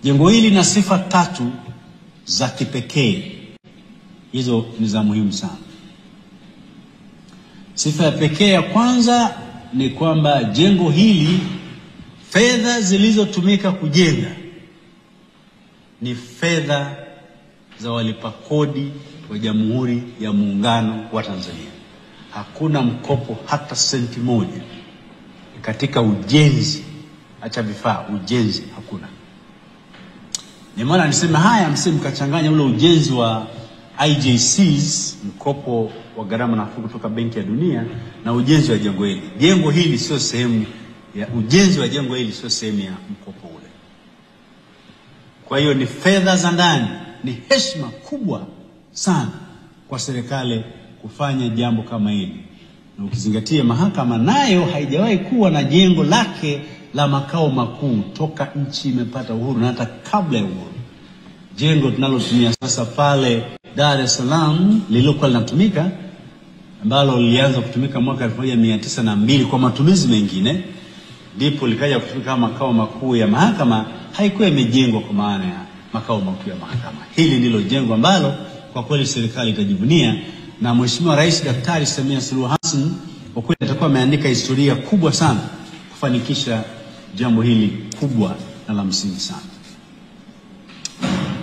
Jengo hili lina sifa 3 za kipekee. Hizo ni za muhimu sana. Sifa ya pekee ya kwanza ni kwamba jengo hili, fedha zilizotumika kujenga ni fedha za walipa kodi wa Jamhuri ya Muungano wa Tanzania. Hakuna mkopo hata senti moja katika ujenzi, acha vifaa, ujenzi hakuna. Ni maana niseme haya, mkachanganya ule ujenzi wa IJCs, mkopo wa gharama nafuu kutoka Benki ya Dunia, na ujenzi wa jengo hili. Jengo hili sio sehemu ya ujenzi wa jengo hili, sio sehemu ya mkopo ule. Kwa hiyo ni fedha za ndani. Ni heshima kubwa sana kwa serikali kufanya jambo kama hili. Na ukizingatia mahakama nayo haijawahi kuwa na jengo lake la makao makuu toka nchi imepata uhuru, na hata kabla ya uhuru. Jengo tunalotumia sasa pale Dar es Salaam lililokuwa linatumika, ambalo lilianza kutumika mwaka 1902 kwa matumizi mengine, ndipo likaja kutumika kama makao makuu ya mahakama, haikuwa imejengwa kwa maana ya makao makuu ya mahakama. Hili ndilo jengo ambalo kwa kweli serikali itajivunia, na Mheshimiwa Rais Daktari Samia Suluhu Hassan kwa kweli atakuwa ameandika historia kubwa sana kufanikisha jambo hili kubwa na la msingi sana.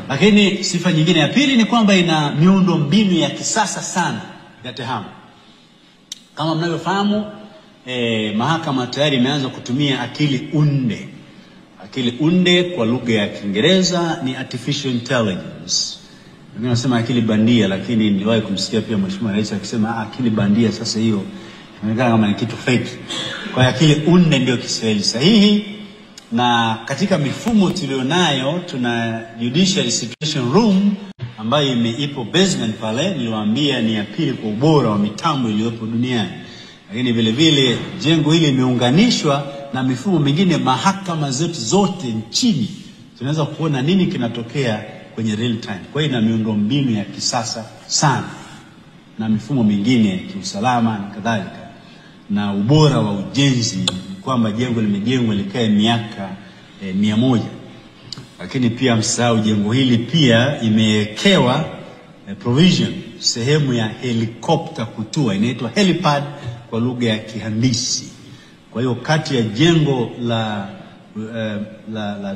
Lakini sifa nyingine ya pili ni kwamba ina miundo mbinu ya kisasa sana ya TEHAMA. Kama mnavyofahamu, mahakama tayari imeanza kutumia akili unde. Akili unde kwa lugha ya Kiingereza ni artificial intelligence. Wengine wanasema akili bandia, lakini niliwahi kumsikia pia Mheshimiwa Rais akisema akili bandia. Sasa hiyo inaonekana kama ni kitu fake. Kwa akili unde ndio Kiswahili sahihi. Na katika mifumo tulionayo, tuna Judiciary Situation Room ambayo ipo basement pale, niliwaambia ni ya pili kwa ubora wa mitambo iliyopo duniani. Lakini vile vile jengo hili limeunganishwa na mifumo mingine mahakama zetu zote nchini. Tunaweza kuona nini kinatokea kwenye real time. Kwa hiyo ina miundombinu ya kisasa sana na mifumo mingine ya kiusalama na kadhalika. Na ubora wa ujenzi kwamba jengo limejengwa likae miaka 100. Lakini pia msahau jengo hili pia imewekewa provision, sehemu ya helikopta kutua, inaitwa helipad kwa lugha ya kihandisi. Kwa hiyo kati ya jengo la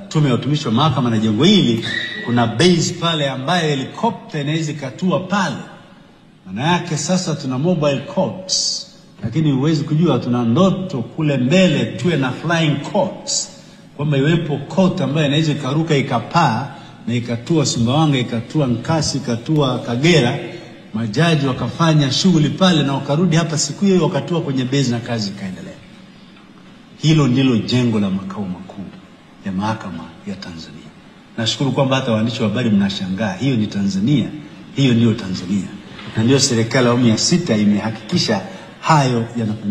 Tume ya Utumishi wa Mahakama na jengo hili kuna base pale ambayo helikopta inaweza katua pale. Maana yake sasa tuna mobile courts. Lakini huwezi kujua, tuna ndoto kule mbele tuwe na flying courts, kwamba iwepo court ambayo inaweza ikaruka ikapaa na ikatua Sumbawanga, ikatua Nkasi, ikatua Kagera, majaji wakafanya shughuli pale na wakarudi hapa siku hiyo wakatua kwenye base na kazi ikaendelea. Hilo ndilo jengo la makao makuu ya mahakama ya Tanzania. Nashukuru kwamba hata waandishi wa habari mnashangaa, hiyo ni Tanzania, hiyo ndio Tanzania. Na ndio serikali ya awamu ya 6 imehakikisha hayo yanafanyika.